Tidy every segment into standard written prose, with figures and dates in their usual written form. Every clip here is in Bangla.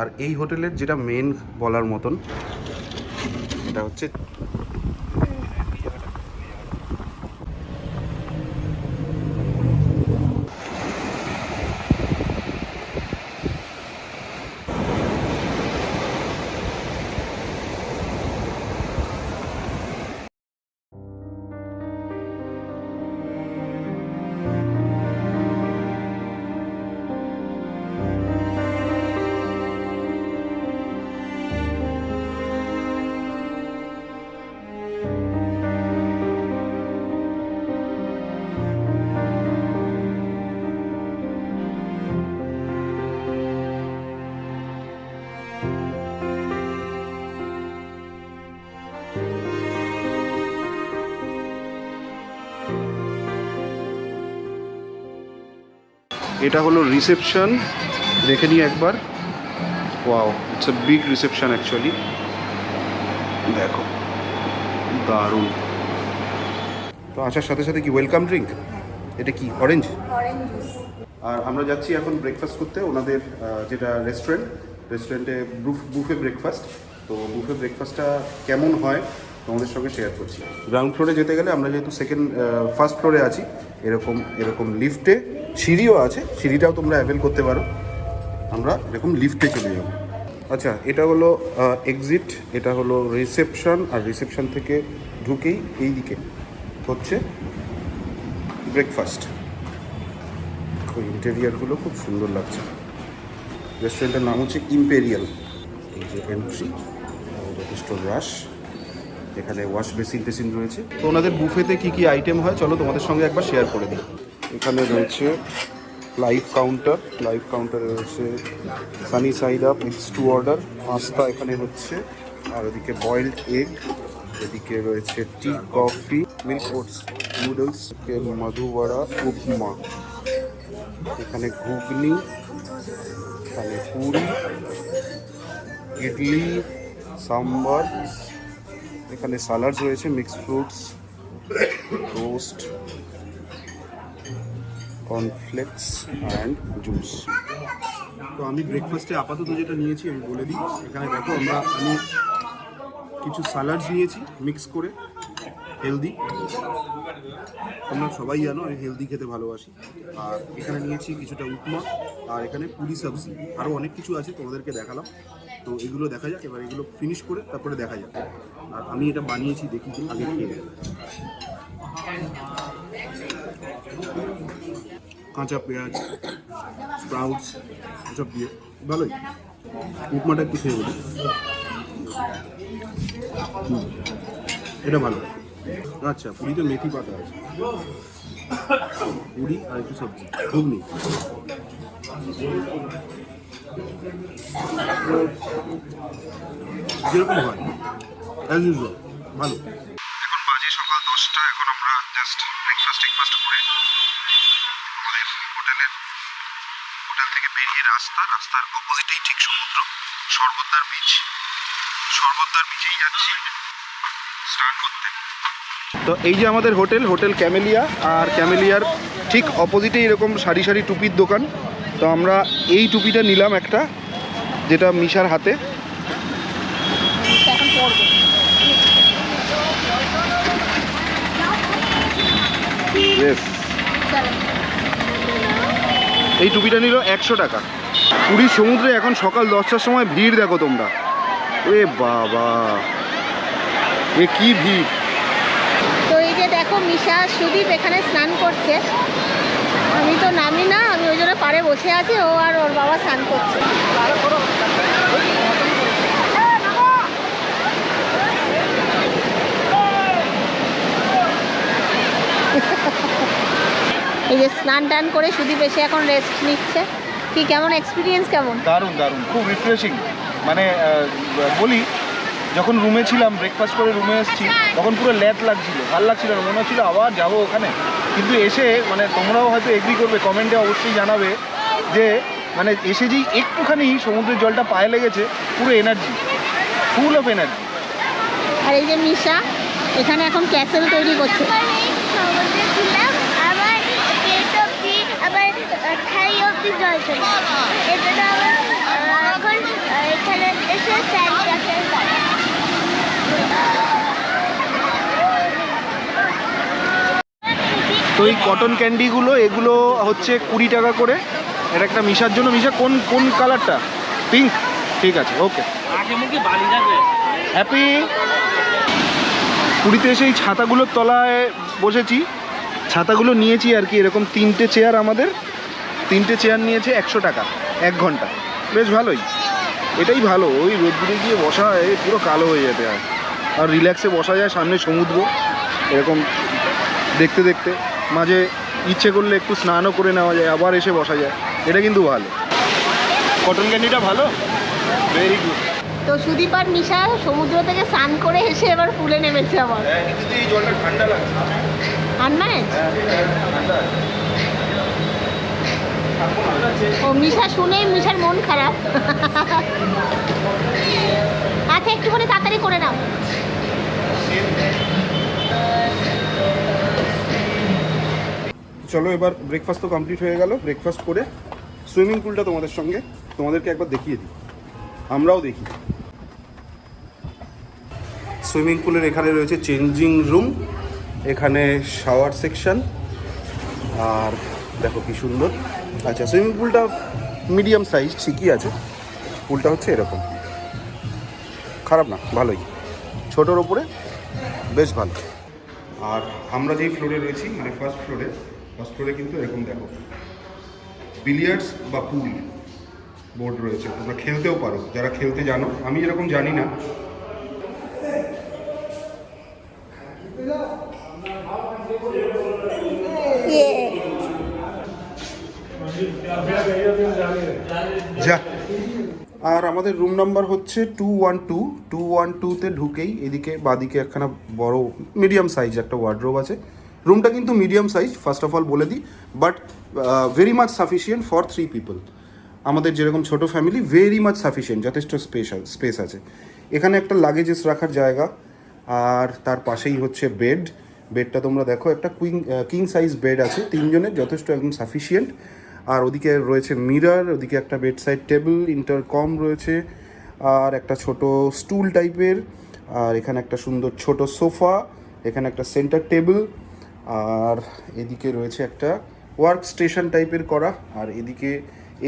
আর এই হোটেলের যেটা মেন বলার মতন, এটা হচ্ছে এটা হলো রিসেপশন। দেখে নিই একবার। Wow, it's a big reception actually. দেখো, দারুণ। তো আসার সাথে সাথে কি ওয়েলকাম ড্রিঙ্ক? এটা কি অরেঞ্জ? আর আমরা যাচ্ছি এখন ব্রেকফাস্ট করতে ওনাদের যেটা রেস্টুরেন্টে বুফে ব্রেকফাস্ট। তো বুফে ব্রেকফাস্টটা কেমন হয় তোমাদের সঙ্গে শেয়ার করছি। গ্রাউন্ড ফ্লোরে যেতে গেলে আমরা যেহেতু ফার্স্ট ফ্লোরে আছি, এরকম লিফটে সিঁড়িও আছে, সিঁড়িটাও তোমরা অ্যাভেল করতে পারো। আমরা এরকম লিফটে চলে যাব। আচ্ছা, এটা হলো এক্সিট, এটা হলো রিসেপশন। আর রিসেপশন থেকে ঢুকেই এই দিকে হচ্ছে ব্রেকফাস্ট। ওই ইন্টেরিয়ারগুলো খুব সুন্দর লাগছে। রেস্টুরেন্টের নাম হচ্ছে ইম্পেরিয়াল। এই যে এন্ট্রি, যথেষ্ট রাশ। এখানে ওয়াশ বেসিন রয়েছে। তো ওনাদের বুফেতে কী কী আইটেম হয় চলো তোমাদের সঙ্গে একবার শেয়ার করে দিই। এখানে রয়েছে লাইভ কাউন্টারে রয়েছে sunny side up, mix to order, pasta এখানে হচ্ছে। আর ওদিকে বয়েলড এগ, এদিকে রয়েছে tea, coffee, milk oats, noodles, মধুবড়া, উপমা, এখানে ঘুগনি, এখানে পুরি, ইডলি, সাম্বার, এখানে সালাডস রয়েছে, mixed fruits, roast, cornflakes and juice. তো আমি ব্রেকফাস্টে আপাতত যেটা নিয়েছি আমি বলে দিই। এখানে দেখো আমি কিছু সালাডস নিয়েছি মিক্স করে, হেলদি। তোমরা সবাই জানো আমি হেলদি খেতে ভালোবাসি। আর এখানে নিয়েছি কিছুটা উপমা, আর এখানে পুরি সবজি, আরও অনেক কিছু আছে তোমাদেরকে দেখালাম। তো এগুলো দেখা যাক, এবার এগুলো ফিনিশ করে তারপরে দেখা যাক। আর আমি এটা বানিয়েছি, দেখি আগে খেয়ে। কাঁচা পেঁয়াজ, স্প্রাউটস এসব দিয়ে ভালোই। উপমাটা একটু খেয়ে বলি, এটা ভালো। আচ্ছা, পুরিতে মেথি পাতা আছে, পুরি আর একটু সবজি, ঘুগনি। যেরকম হয় অ্যাজ ইউজুয়াল, ভালো। এখন বাজে সকাল 10টা। এখন আমরা জাস্ট ব্রেকফাস্ট করে আমাদের হোটেল থেকে বেরিয়ে রাস্তার অপোজিটেই ঠিক সমুদ্র, সর্বদ্বার বিচেই যাচ্ছি স্নান করতে। তো এই যে আমাদের হোটেল ক্যামেলিয়া, আর ক্যামেলিয়ার ঠিক অপোজিটে এরকম সারি সারি টুপির দোকান। তো আমরা এই টুপিটা নিলাম একটা, যেটা মিশার হাতে। এই টুপিটা নিল 100 টাকা। পুরীর সমুদ্রে এখন সকাল 10টার সময় ভিড় দেখো তোমরা। এ বাবা, এ কি ভিড়! তো এই যে দেখো মিশা সুদীপ এখানে স্নান করছে। আমি তো নামি না, আমি ওই জন্য পাড়ে বসে আছি, ও আর ওর বাবা স্নান করছে। এই যে স্নান টান করে সুদীপ এসে এখন রেস্ট নিচ্ছে। কি কেমন এক্সপিরিয়েন্স কেমন? দারুণ, খুব রিফ্রেশিং। মানে বলি, যখন রুমে ছিলাম, ব্রেকফাস্ট করে রুমে এসেছি, তখন পুরো ল্যাদ লাগছিল, ভালো লাগছিল না, মনে হচ্ছিল আবার যাবো ওখানে। কিন্তু এসে মানে তোমরাও হয়তো এগ্রি করবে, কমেন্টে অবশ্যই জানাবে যে মানে এসে যেই একটুখানি সমুদ্রের জলটা পায়ে লেগেছে, পুরো এনার্জি, ফুল অফ এনার্জি। আর এই যে মিশা এখানে এখন ক্যাসেল তৈরি করছে। তো এই কটন ক্যান্ডিগুলো এগুলো হচ্ছে 20 টাকা করে। এটা একটা মিশার জন্য। মিশা কোন কোন কালারটা? পিঙ্ক? ঠিক আছে, ওকে। হ্যাপি। পুরীতে এসে এই ছাতাগুলোর তলায় বসেছি, ছাতাগুলো নিয়েছি আর কি। এরকম 3টে চেয়ার, আমাদের 3টে চেয়ার নিয়েছে 100 টাকা 1 ঘন্টা। বেশ ভালোই, এটাই ভালো। ওই রোদ্দুরে গিয়ে বসা পুরো কালো হয়ে যেতে হয়, আর রিল্যাক্সে বসা যায়। সামনে সমুদ্র, এরকম দেখতে দেখতে মাঝে ইচ্ছে করলে একটু স্নানও করে নেওয়া যায়, আবার এসে বসা যায়। এটা কিন্তু ভালো, কটন ক্যান্ডিটা ভালো, ভেরি গুড। তো সুদীপ আর মিশা সমুদ্র থেকে স্নান করে এসে এবার পুলে নেমেছে আবার। কিন্তু এই জলটা ঠান্ডা লাগছে। ঠান্ডা ও মিশা শুনেই মিশার মন খারাপ। আচ্ছা একটুখানি তাড়াতাড়ি করে নাও। চলো এবার ব্রেকফাস্ট তো কমপ্লিট হয়ে গেল। ব্রেকফাস্ট করে সুইমিং পুলটা তোমাদেরকে একবার দেখিয়ে দিই, আমরাও দেখি। সুইমিং পুলের এখানে রয়েছে চেঞ্জিং রুম, এখানে শাওয়ার সেকশন, আর দেখো কি সুন্দর। আচ্ছা, সুইমিং পুলটা মিডিয়াম সাইজ, ঠিকই আছে। পুলটা হচ্ছে এরকম, খারাপ না, ভালোই, ছোটোর ওপরে বেশ ভালো। আর আমরা যেই ফ্লোরে রয়েছি, মানে ফার্স্ট ফ্লোরে কিন্তু এরকম দেখো বিলিয়ার্ডস বা পুল বোর্ড রয়েছে, তোমরা খেলতেও পারো যারা খেলতে জানো। আমি এরকম জানি না। যা। আর আমাদের রুম নাম্বার হচ্ছে 212। 212তে ঢুকেই এদিকে বাদিকে একখানা বড় মিডিয়াম সাইজ একটা ওয়ার্ডরোব আছে। রুমটা কিন্তু medium size, first of all বলে দিই, but very much sufficient for 3 people. আমাদের যেরকম ছোট ফ্যামিলি, ভেরি মাচ সাফিসিয়েন্ট, যথেষ্ট স্পেস আছে। এখানে একটা লাগেজেস রাখার জায়গা, আর তার পাশেই হচ্ছে বেডটা তোমরা দেখো, একটা কিং সাইজ বেড আছে 3 জনের, যথেষ্ট একদম সাফিসিয়েন্ট। আর ওদিকে রয়েছে মিরর, ওদিকে একটা বেড সাইড টেবিল, ইন্টারকম রয়েছে, আর একটা ছোট স্টুল টাইপের, আর এখানে একটা সুন্দর ছোট সোফা, এখানে একটা সেন্টার টেবিল, আর এদিকে রয়েছে একটা ওয়ার্ক স্টেশন টাইপের করা। আর এদিকে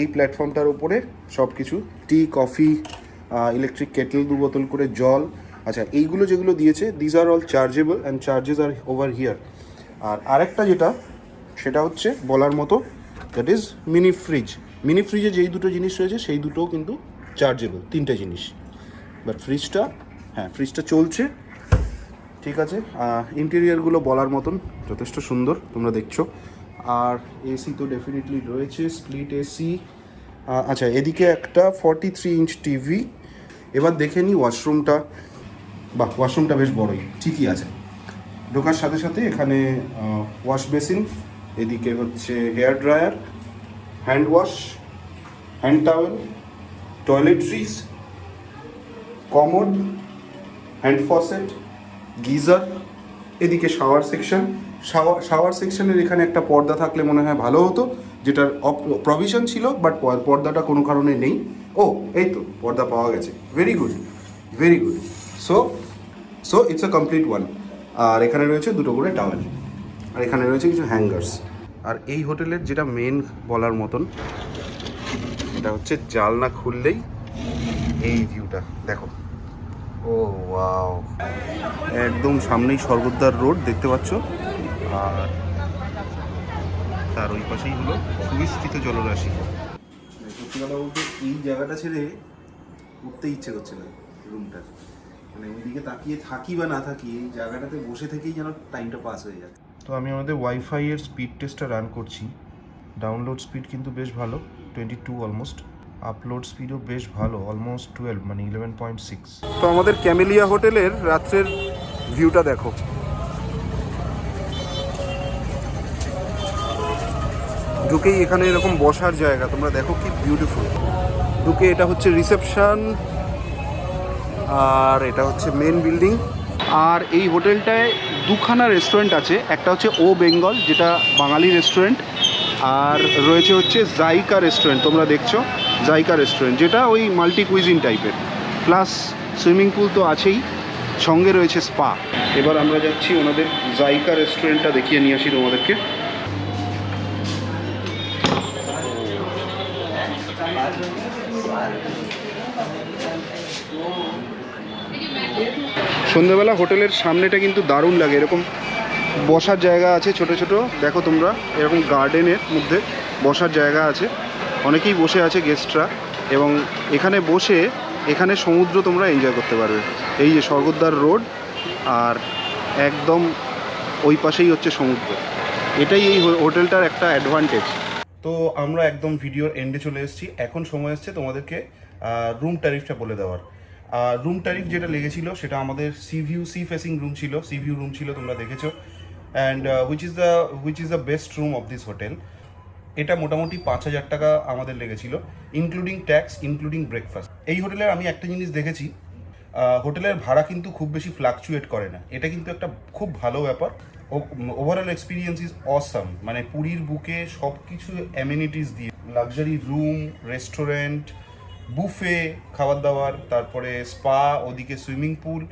এই প্ল্যাটফর্মটার উপরে সব কিছু, টি, কফি, ইলেকট্রিক কেটল, 2 বোতল করে জল। আচ্ছা, এইগুলো যেগুলো দিয়েছে, these are all chargeable and charges are over here. আর আরেকটা যেটা, সেটা হচ্ছে বলার মতো, দ্যাট ইজ মিনি ফ্রিজে যেই দুটো জিনিস রয়েছে সেই দুটোও কিন্তু চার্জেবল, 3টে জিনিস। বাট ফ্রিজটা চলছে, ঠিক আছে। ইন্টেরিয়ারগুলো বলার মতন, যথেষ্ট সুন্দর, তোমরা দেখছো। আর এসি তো ডেফিনেটলি রয়েছে, স্প্লিট এসি। আচ্ছা, এদিকে একটা 43 ইঞ্চ টিভি। এবার দেখে নিই ওয়াশরুমটা। ওয়াশরুমটা বেশ বড়ই, ঠিকই আছে। ঢোকার সাথে সাথে এখানে ওয়াশ বেসিন, এদিকে হচ্ছে hair dryer, hand wash, hand towel, toiletries, commode, hand faucet, geyser, এদিকে শাওয়ার সেকশনের এখানে একটা পর্দা থাকলে মনে হয় ভালো হতো, যেটার প্রভিশন ছিল, বাট পর্দাটা কোনো কারণে নেই। ও, এই তো পর্দা পাওয়া গেছে, very good. So it's a complete one. আর এখানে রয়েছে 2টো করে টাওয়েল, আর এখানে রয়েছে কিছু হ্যাঙ্গার্স। আর এই হোটেলের যেটা মেন বলার মতন, এটা হচ্ছে জানলা খুললেই এই ভিউটা দেখো। ও ওয়াও, একদম সামনেই স্বর্গদ্বার রোড দেখতে পাচ্ছ, আর তার ওই পাশেই হলো সুবিস্তৃত জলরাশি। সত্যি কথা বলতে এই জায়গাটা ছেড়ে উঠতে ইচ্ছে করছে না রুমটার, মানে ওইদিকে তাকিয়ে থাকি বা না থাকি, এই জায়গাটাতে বসে থেকেই যেন টাইমটা পাস হয়ে যায়। তো আমি আমাদের ওয়াইফাই এর স্পিড টেস্টটা রান করছি। ডাউনলোড স্পিড কিন্তু বেশ ভালো, 22 অলমোস্ট। আপলোড স্পিডও বেশ ভালো, অলমোস্ট 12, মানে 11.6। তো আমাদের ক্যামেলিয়া হোটেলের রাত্রের ভিউটা দেখো। ঢুকেই এখানে এরকম বসার জায়গা, তোমরা দেখো কি বিউটিফুল। ঢুকে এটা হচ্ছে রিসেপশন, আর এটা হচ্ছে মেন বিল্ডিং। আর এই হোটেলটায় 2খানা রেস্টুরেন্ট আছে, একটা হচ্ছে ও বেঙ্গল, যেটা বাঙালি রেস্টুরেন্ট, আর রয়েছে হচ্ছে জাইকা রেস্টুরেন্ট, তোমরা দেখছো জাইকা রেস্টুরেন্ট, যেটা ওই মাল্টি কুইজিন টাইপের। প্লাস সুইমিং পুল তো আছেই, সঙ্গে রয়েছে স্পা। এবার আমরা যাচ্ছি ওনাদের জাইকা রেস্টুরেন্টটা দেখিয়ে নিয়ে আসি তোমাদেরকে। সন্ধ্যেবেলা হোটেলের সামনেটা কিন্তু দারুণ লাগে, এরকম বসার জায়গা আছে ছোট ছোট, দেখো তোমরা এরকম গার্ডেনের মধ্যে বসার জায়গা আছে, অনেকেই বসে আছে গেস্টরা, এবং এখানে বসে এখানে সমুদ্র তোমরা এনজয় করতে পারবে। এই যে স্বর্গদ্বার রোড, আর একদম ওই পাশেই হচ্ছে সমুদ্র, এটাই এই হোটেলটার একটা অ্যাডভান্টেজ। তো আমরা একদম ভিডিওর এন্ডে চলে এসেছি, এখন সময় এসছে তোমাদেরকে রুম ট্যারিফটা বলে দেওয়ার। রুম ট্যারিফ যেটা লেগেছিল সেটা আমাদের সি ফেসিং রুম ছিল, সি ভিউ রুম ছিল, তোমরা দেখেছো, and which is the best room of this hotel. এটা মোটামুটি 5,000 টাকা আমাদের লেগেছিল, ইনক্লুডিং ট্যাক্স, ইনক্লুডিং ব্রেকফাস্ট। এই হোটেলের আমি একটা জিনিস দেখেছি, হোটেলের ভাড়া কিন্তু খুব বেশি ফ্লাকচুয়েট করে না, এটা কিন্তু একটা খুব ভালো ব্যাপার। ওভারঅল এক্সপিরিয়েন্স ইজ অসাম, মানে পুরীর বুকে সব কিছু অ্যামেনিটিস দিয়ে, লাক্সারি রুম, রেস্টুরেন্ট, বুফে খাবার দাবার, তারপরে স্পা, ওদিকে সুইমিং পুল,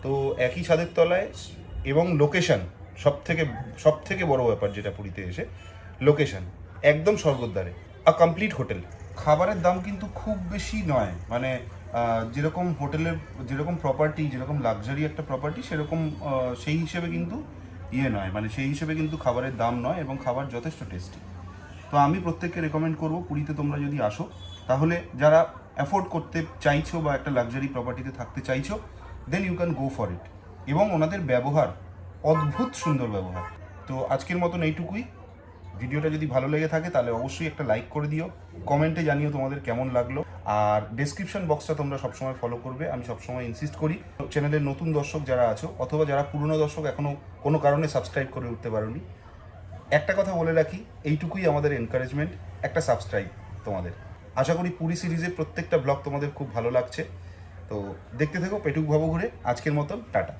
তো একই ছাদের তলায়, এবং লোকেশন সব থেকে বড় ব্যাপার যেটা পুরীতে এসে, লোকেশন একদম স্বর্গদ্বারে, কমপ্লিট হোটেল। খাবারের দাম কিন্তু খুব বেশি নয়, মানে যেরকম হোটেলের যেরকম প্রপার্টি, যেরকম লাক্সারি একটা প্রপার্টি, সেরকম সেই হিসেবে কিন্তু নয়, মানে সেই হিসেবে কিন্তু খাবারের দাম নয়, এবং খাবার যথেষ্ট টেস্টি। তো আমি প্রত্যেককে রেকমেন্ড করব, পুরীতে তোমরা যদি আসো, তাহলে যারা অ্যাফোর্ড করতে চাইছো বা একটা লাক্সারি প্রপার্টিতে থাকতে চাইছো, then you can go for it. এবং ওনাদের ব্যবহার অদ্ভুত সুন্দর ব্যবহার। তো আজকের মতন এইটুকুই। ভিডিওটা যদি ভালো লেগে থাকে তাহলে অবশ্যই একটা লাইক করে দিও, কমেন্টে জানিও তোমাদের কেমন লাগলো, আর ডেসক্রিপশন বক্সটা তোমরা সবসময় ফলো করবে, আমি সবসময় ইনসিস্ট করি। চ্যানেলের নতুন দর্শক যারা আছো, অথবা যারা পুরনো দর্শক এখনও কোনো কারণে সাবস্ক্রাইব করে উঠতে পারোনি, একটা কথা বলে রাখি, এইটুকুই আমাদের এনকারেজমেন্ট, একটা সাবস্ক্রাইব তোমাদের। আশা করি পুরী সিরিজের প্রত্যেকটা ব্লগ তোমাদের খুব ভালো লাগছে। তো দেখতে থেকো পেটুক ভবঘুরে। আজকের মতন টাটা।